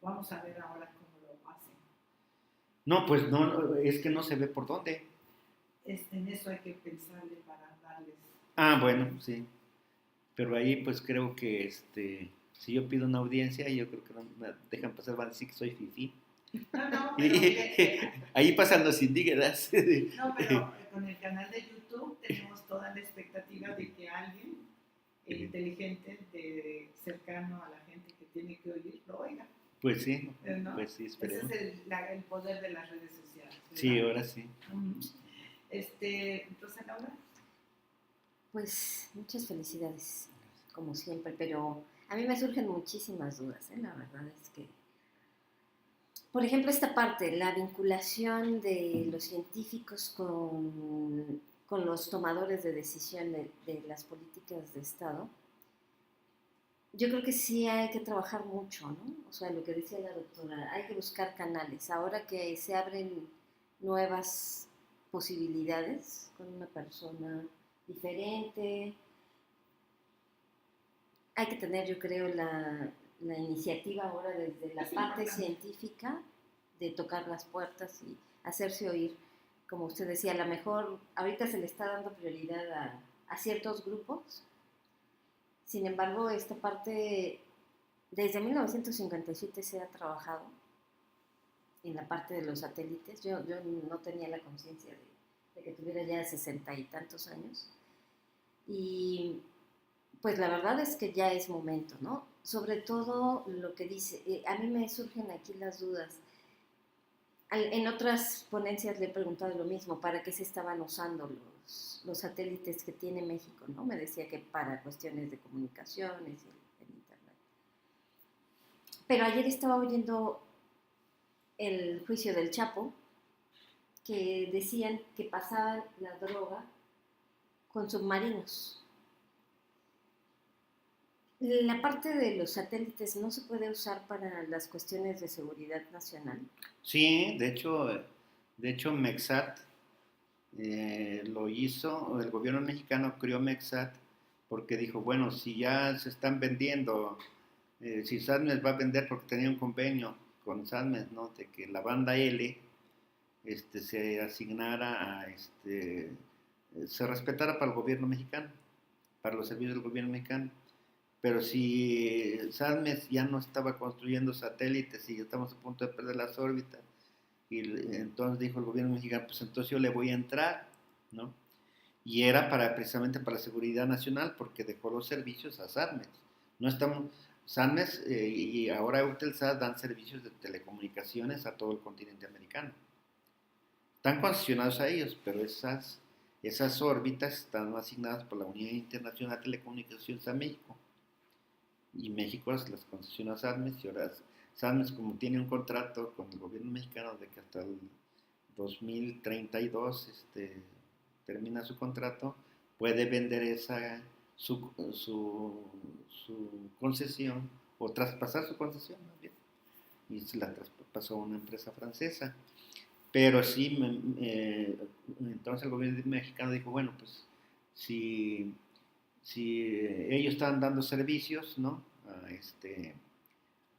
Vamos a ver ahora cómo lo hacen. No, pues no, es que no se ve por dónde. En eso hay que pensarle para darles. Bueno, sí. Pero ahí pues creo que si yo pido una audiencia, yo creo que no me dejan pasar, van a decir que soy fifí. No, ahí pasan los indígenas. No, pero con el canal de YouTube tenemos toda la expectativa de que alguien inteligente, cercano a la gente que tiene que oír, lo oiga. Pues sí, ¿no? Pues sí, esperemos. Ese es el poder de las redes sociales. ¿Verdad? Sí, ahora sí. Entonces, Laura. Pues muchas felicidades, como siempre, pero a mí me surgen muchísimas dudas, la verdad es que, por ejemplo, esta parte, la vinculación de los científicos con los tomadores de decisión de las políticas de Estado, yo creo que sí hay que trabajar mucho, ¿no? O sea, lo que decía la doctora, hay que buscar canales. Ahora que se abren nuevas posibilidades con una persona diferente, hay que tener, yo creo, la iniciativa ahora desde la parte científica de tocar las puertas y hacerse oír. Como usted decía, a lo mejor ahorita se le está dando prioridad a ciertos grupos. Sin embargo, esta parte, desde 1957 se ha trabajado en la parte de los satélites. Yo no tenía la conciencia de que tuviera ya 60 y tantos años. Y pues la verdad es que ya es momento, ¿no? Sobre todo lo que dice, a mí me surgen aquí las dudas. En otras ponencias le he preguntado lo mismo, ¿para qué se estaban usando los satélites que tiene México, ¿no? Me decía que para cuestiones de comunicaciones y el internet. Pero ayer estaba oyendo el juicio del Chapo, que decían que pasaba la droga con submarinos. La parte de los satélites no se puede usar para las cuestiones de seguridad nacional. Sí, de hecho Mexat lo hizo, el gobierno mexicano creó Mexat porque dijo, bueno, si ya se están vendiendo, si SATMES va a vender porque tenía un convenio con SATMES, ¿no? De que la banda L se asignara a, se respetara para el gobierno mexicano, para los servicios del gobierno mexicano. Pero si SATMES ya no estaba construyendo satélites y estamos a punto de perder las órbitas, y entonces dijo el gobierno mexicano, pues entonces yo le voy a entrar, ¿no? Y era precisamente para la seguridad nacional, porque dejó los servicios a SATMES. No estamos, SATMES y ahora Eutelsat dan servicios de telecomunicaciones a todo el continente americano. Están concesionados a ellos, pero esas órbitas están asignadas por la Unión Internacional de Telecomunicaciones a México. Y México las concesiona a SATMES, y ahora SATMES, como tiene un contrato con el gobierno mexicano de que hasta el 2032 termina su contrato, puede vender su concesión, o traspasar su concesión más bien, y se la traspasó a una empresa francesa. Pero sí, entonces el gobierno mexicano dijo, bueno, pues si ellos están dando servicios, ¿no?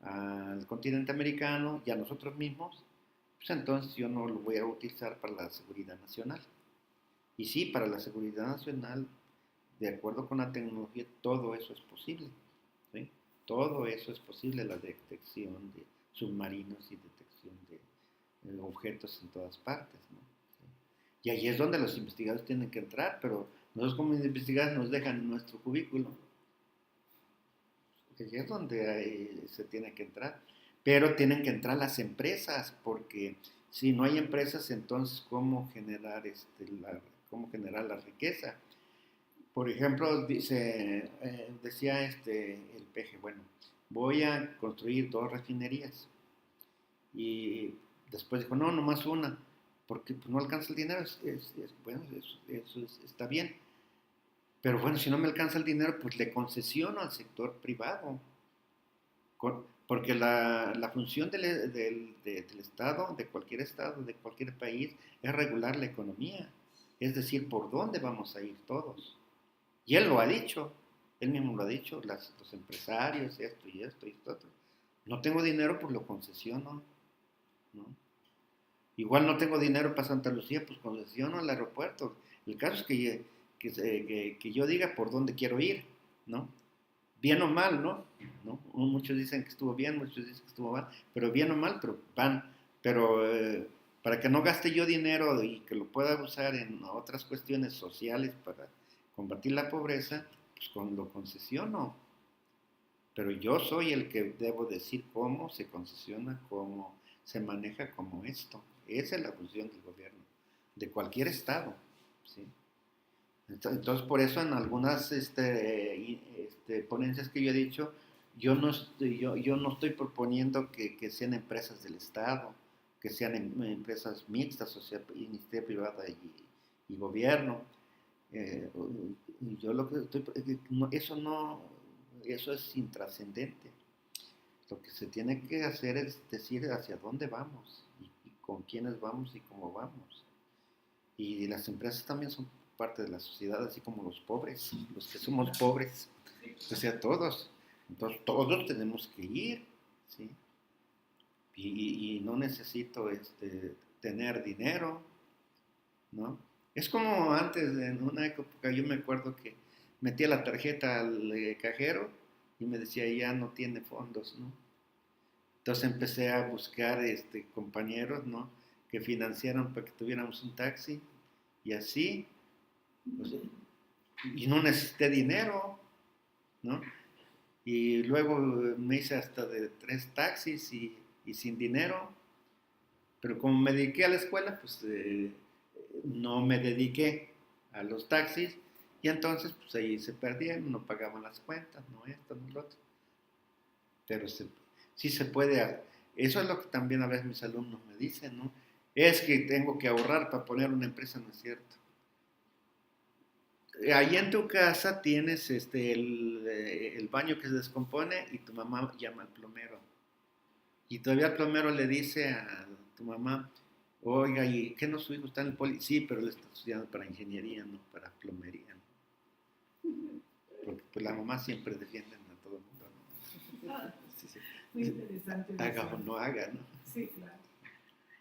Al continente americano y a nosotros mismos, pues entonces yo no lo voy a utilizar para la seguridad nacional. Y sí, para la seguridad nacional, de acuerdo con la tecnología, todo eso es posible, ¿sí? Todo eso es posible, la detección de submarinos y detección de objetos en todas partes, ¿no? ¿Sí? Y ahí es donde los investigadores tienen que entrar, pero nosotros como investigadores nos dejan en nuestro cubículo. Ahí es donde se tiene que entrar. Pero tienen que entrar las empresas, porque si no hay empresas, entonces ¿cómo generar, cómo generar la riqueza? Por ejemplo, decía el PG, bueno, voy a construir 2 refinerías. Y después dijo, no, nomás una, porque pues, no alcanza el dinero. Bueno, eso está bien. Pero bueno, si no me alcanza el dinero, pues le concesiono al sector privado. Porque la función del Estado, de cualquier país, es regular la economía. Es decir, por dónde vamos a ir todos. Y él lo ha dicho, él mismo lo ha dicho, los empresarios, esto y esto y esto otro. No tengo dinero, pues lo concesiono, ¿no? Igual no tengo dinero para Santa Lucía, pues concesiono al aeropuerto. El caso es que yo diga por dónde quiero ir, ¿no? Bien o mal, ¿no? Muchos dicen que estuvo bien, muchos dicen que estuvo mal, pero bien o mal, pero van. Pero para que no gaste yo dinero y que lo pueda usar en otras cuestiones sociales para combatir la pobreza, pues lo concesiono. Pero yo soy el que debo decir cómo se concesiona, cómo se maneja como esto. Esa es la función del gobierno, de cualquier estado, ¿sí? Entonces, por eso en algunas ponencias que yo he dicho, yo no estoy proponiendo que sean empresas del Estado, que sean empresas mixtas, o sea, iniciativa privada y gobierno. Yo lo que eso es intrascendente. Lo que se tiene que hacer es decir hacia dónde vamos y con quiénes vamos y cómo vamos. Y las empresas también son parte de la sociedad, así como los pobres, los que somos pobres, o sea, todos. Entonces, todos tenemos que ir, ¿sí? Y no necesito tener dinero, ¿no? Es como antes, en una época, yo me acuerdo que metía la tarjeta al cajero y me decía, ya no tiene fondos, ¿no? Entonces empecé a buscar compañeros, ¿no? Que financiaran para que tuviéramos un taxi y así, pues, y no necesité dinero, ¿no? Y luego me hice hasta de 3 taxis y sin dinero, pero como me dediqué a la escuela, pues no me dediqué a los taxis y entonces pues ahí se perdían, no pagaban las cuentas, no esto, no lo otro. Pero sí se puede, eso es lo que también a veces mis alumnos me dicen, ¿no? Es que tengo que ahorrar para poner una empresa, no es cierto. Ahí en tu casa tienes el baño que se descompone y tu mamá llama al plomero. Y todavía el plomero le dice a tu mamá, oiga, ¿y qué no su hijo está en el poli? Sí, pero él está estudiando para ingeniería, no para plomería, ¿no? Porque pues la mamá siempre defiende a todo el mundo, ¿no? Ah, Sí, sí. muy interesante. Haga o no haga, ¿no? Sí, claro.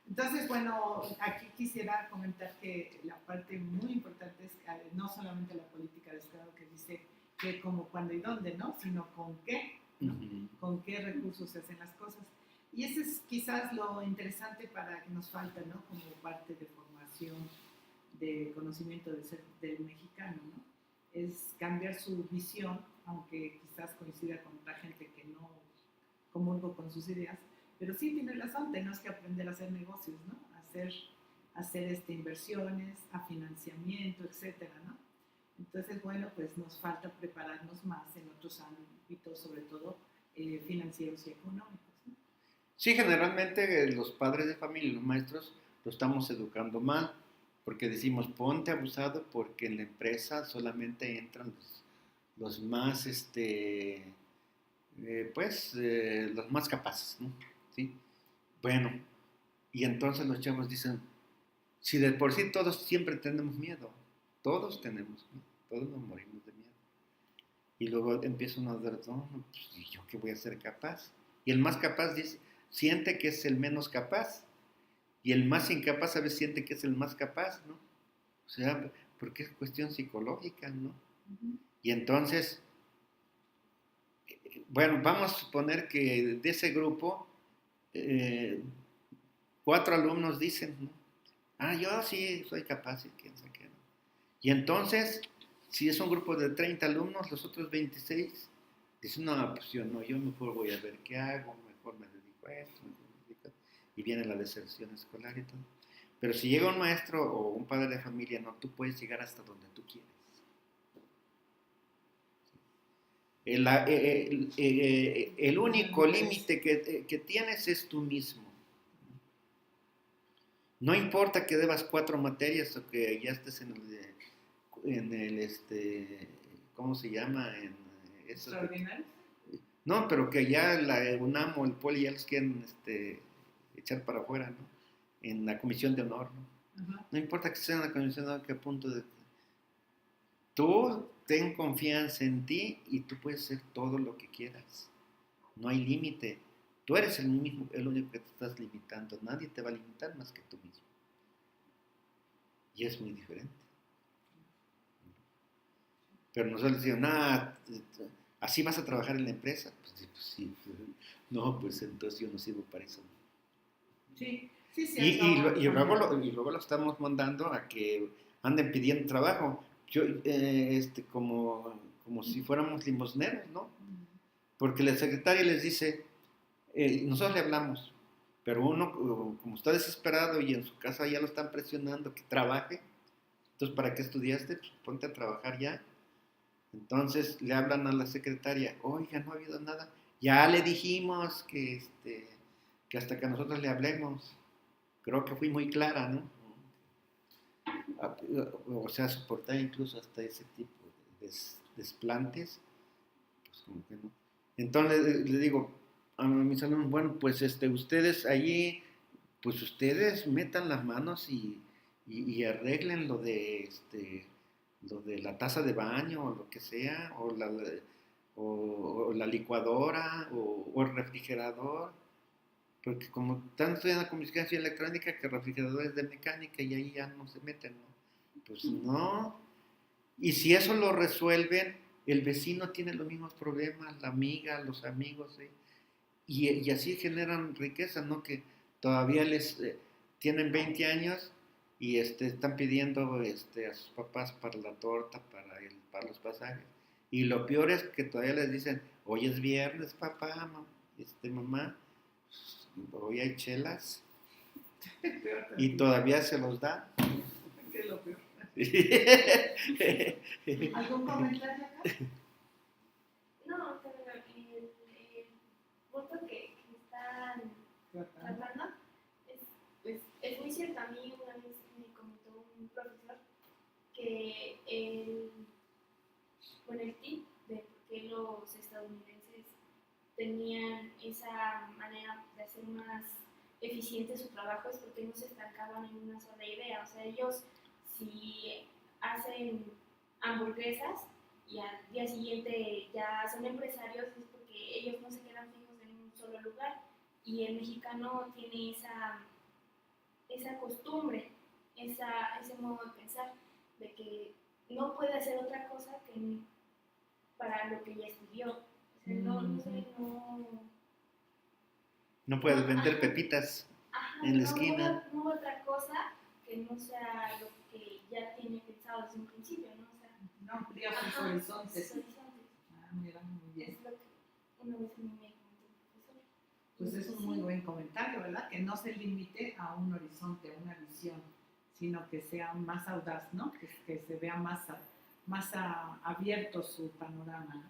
Entonces, bueno, aquí quisiera comentar que la parte muy importante es que no solamente la política de Estado que dice que como, cuándo y dónde, ¿no? Sino con qué, ¿no? Con qué recursos se hacen las cosas. Y ese es quizás lo interesante para que nos falta, ¿no? Como parte de formación, de conocimiento del mexicano, ¿no? Es cambiar su visión, aunque quizás coincida con otra gente que no comulgo con sus ideas, pero sí tiene razón, tenemos que aprender a hacer negocios, ¿no? Hacer inversiones, a financiamiento, etcétera, ¿no? Entonces, bueno, pues nos falta prepararnos más en otros ámbitos, sobre todo financieros y económicos, ¿no? Sí, generalmente los padres de familia, los maestros, lo estamos educando mal, porque decimos, ponte abusado porque en la empresa solamente entran los más, los más capaces, ¿no? ¿Sí? Bueno, y entonces los chavos dicen, si de por sí todos siempre tenemos miedo, todos tenemos miedo, todos nos morimos de miedo. Y luego empieza uno a ver, no, pues, ¿y yo qué voy a ser capaz? Y el más capaz dice, siente que es el menos capaz, y el más incapaz a veces siente que es el más capaz, ¿no? O sea, porque es cuestión psicológica, ¿no? Uh-huh. Y entonces, bueno, vamos a suponer que de ese grupo, 4 alumnos dicen, ¿no? Ah, yo sí soy capaz, y quién sabe qué, ¿no? Y entonces, si es un grupo de 30 alumnos, los otros 26 dicen, no, pues yo no, yo mejor voy a ver qué hago, mejor me dedico a esto, y viene la deserción escolar y todo. Pero si llega un maestro o un padre de familia, no, tú puedes llegar hasta donde tú quieres. El único límite que tienes es tú mismo. No importa que debas 4 materias o que ya estés ¿cómo se llama? ¿Extraordinarios? No, pero que ya la UNAM o el Poli ya los quieren echar para afuera, ¿no? En la comisión de honor, ¿no? Uh-huh. No importa que sea en la comisión de honor, que a punto de... Tú ten confianza en ti y tú puedes hacer todo lo que quieras. No hay límite. Tú eres el único que te estás limitando. Nadie te va a limitar más que tú mismo. Y es muy diferente. Pero nosotros decimos, nada, así vas a trabajar en la empresa. Pues sí. No, pues entonces yo no sirvo para eso. Sí, sí, sí. Y luego lo estamos mandando a que anden pidiendo trabajo. Yo, como si fuéramos limosneros, ¿no? Porque la secretaria les dice, nosotros le hablamos, pero uno, como está desesperado y en su casa ya lo están presionando que trabaje, entonces, ¿para qué estudiaste? Pues ponte a trabajar ya. Entonces le hablan a la secretaria, oiga, no ha habido nada. Ya le dijimos que hasta que nosotros le hablemos. Creo que fui muy clara, ¿no? O sea, soportar incluso hasta ese tipo de desplantes, pues como que no. Entonces le digo a mis alumnos, bueno, pues ustedes allí, pues ustedes metan las manos y arreglen lo de la taza de baño o lo que sea, o la licuadora o el refrigerador, porque como están estudiando comunicación electrónica, que refrigeradores de mecánica y ahí ya no se meten, ¿no? Pues no. Y si eso lo resuelven, el vecino tiene los mismos problemas, la amiga, los amigos, ¿sí? Y así generan riqueza, ¿no? Que todavía tienen 20 años y están pidiendo a sus papás para la torta, para los pasajes. Y lo peor es que todavía les dicen, hoy es viernes, papá, mamá, hoy hay chelas. Y todavía se los da. ¿Qué es lo peor? ¿Algún comentario acá? No, pero el punto que están tratando es muy cierto. A mí una vez me comentó un profesor que el tip de por qué los estadounidenses tenían esa manera de hacer más eficiente su trabajo es porque no se estancaban en una sola idea. O sea, ellos si hacen hamburguesas y al día siguiente ya son empresarios es porque ellos no se quedan fijos en un solo lugar. Y el mexicano tiene esa costumbre, ese modo de pensar, de que no puede hacer otra cosa que para lo que ya estudió. O sea, No puedes vender pepitas en la esquina. No otra cosa que no sea lo que ya tiene pensado desde un principio, ¿no? O sea, No amplía sus horizontes. sus horizontes. Mira, muy bien. Es lo que una vez a mí me comentó el profesor. Pues es un muy buen comentario, ¿verdad? Que no se limite a un horizonte, a una visión, sino que sea más audaz, ¿no? Que se vea más abierto su panorama, ¿no?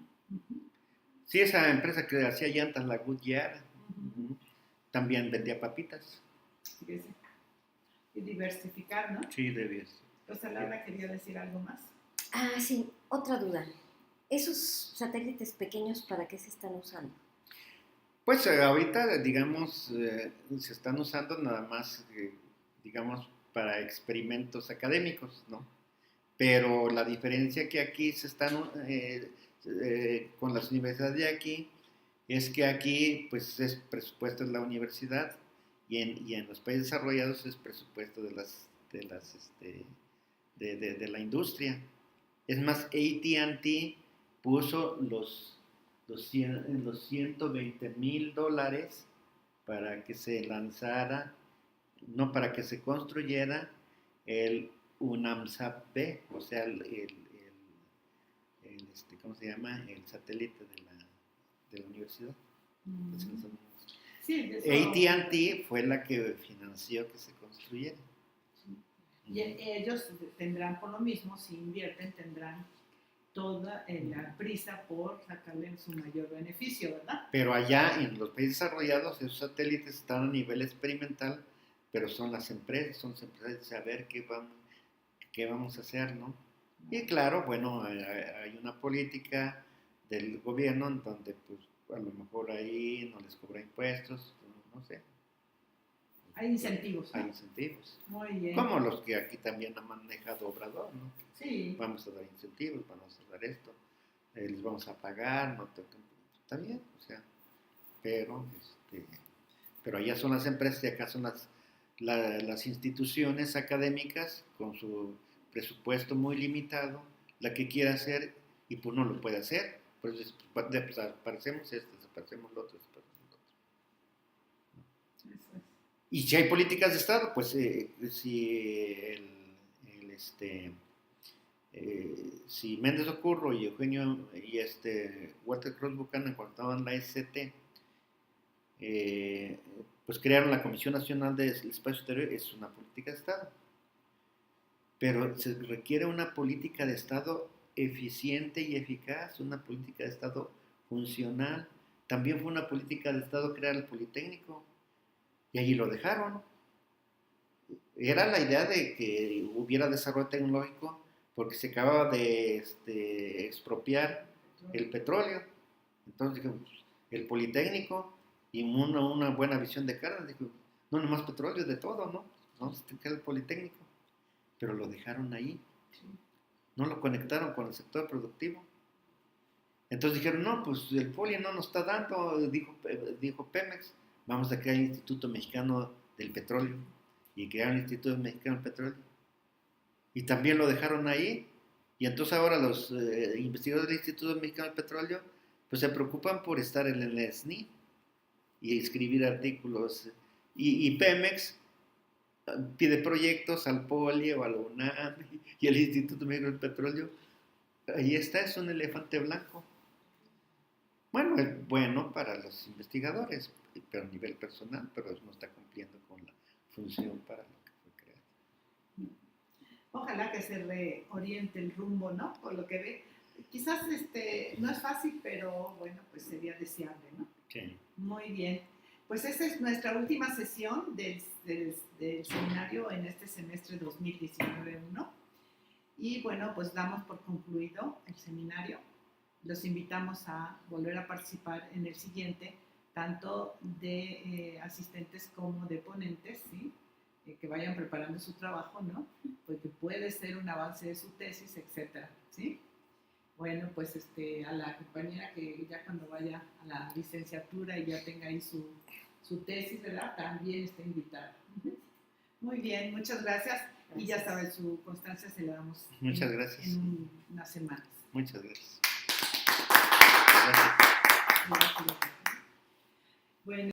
Sí, esa empresa que hacía llantas, la Goodyear, también vendía papitas. Fíjese. Y diversificar, ¿no? Sí, debía ser. Rosa Laura quería decir algo más. Ah, sí, otra duda. ¿Esos satélites pequeños para qué se están usando? Pues ahorita, digamos, se están usando nada más, digamos, para experimentos académicos, ¿no? Pero la diferencia que aquí se están, con las universidades de aquí, es que aquí, pues, es presupuesto de la universidad y en los países desarrollados es presupuesto de la industria. Es más, AT&T puso los $120,000 para que se lanzara, no, para que se construyera el UNAMSAT-B, o sea, ¿cómo se llama? El satélite de la universidad. Sí, AT&T fue la que financió que se construyera. Y ellos tendrán, por lo mismo, si invierten, tendrán toda la prisa por sacarle su mayor beneficio, ¿verdad? Pero allá en los países desarrollados, esos satélites están a nivel experimental, pero son las empresas de saber qué vamos a hacer, ¿no? Y claro, bueno, hay una política del gobierno en donde, pues, a lo mejor ahí no les cobra impuestos, no sé. Hay incentivos, ¿no? Hay incentivos. Muy bien. Como los que aquí también ha manejado Obrador, ¿no? Sí. Vamos a dar incentivos, vamos a dar esto, les vamos a pagar, no está bien, o sea, pero allá son las empresas y acá son las instituciones académicas con su presupuesto muy limitado, la que quiere hacer y pues no lo puede hacer, pues desaparecemos esto, desaparecemos lo otro, desaparecemos lo otro. Eso es. Y si hay políticas de Estado, pues si si Méndez Ocurro y Eugenio y Walter Cross Buchanan cuando estaban en la SCT, pues crearon la Comisión Nacional del Espacio Exterior, es una política de Estado. Pero se requiere una política de Estado eficiente y eficaz, una política de Estado funcional. También fue una política de Estado crear el Politécnico, y allí lo dejaron. Era la idea de que hubiera desarrollo tecnológico porque se acababa de expropiar el petróleo. Entonces dije, pues, el Politécnico y una buena visión de cara, dije, no nomás petróleo, de todo, ¿no? Vamos a tener el Politécnico. Pero lo dejaron ahí. No lo conectaron con el sector productivo. Entonces dijeron, no, pues el Poli no nos está dando, dijo Pemex, vamos a crear el Instituto Mexicano del Petróleo. Y crearon el Instituto Mexicano del Petróleo. Y también lo dejaron ahí. Y entonces ahora los investigadores del Instituto Mexicano del Petróleo pues se preocupan por estar en el SNI y escribir artículos. Y Pemex pide proyectos al Poli o a la UNAM y el Instituto Mexicano del Petróleo. Ahí está, es un elefante blanco. Bueno, es bueno para los investigadores, pero a nivel personal, pero no está cumpliendo con la función para lo que fue creado. Ojalá que se reoriente el rumbo, ¿no? Por lo que ve. Quizás no es fácil, pero bueno, pues sería deseable, ¿no? Sí. Muy bien. Pues esta es nuestra última sesión del seminario en este semestre 2019-1. Y bueno, pues damos por concluido el seminario. Los invitamos a volver a participar en el siguiente, tanto de asistentes como de ponentes, ¿sí? Que vayan preparando su trabajo, ¿no? Porque puede ser un avance de su tesis, etcétera, ¿sí? Bueno, pues a la compañera que ya cuando vaya a la licenciatura y ya tenga ahí su tesis, ¿verdad? También está invitada. Muy bien, muchas gracias. Y ya saben, su constancia se la damos Muchas gracias. en unas semanas. Muchas gracias. Bueno,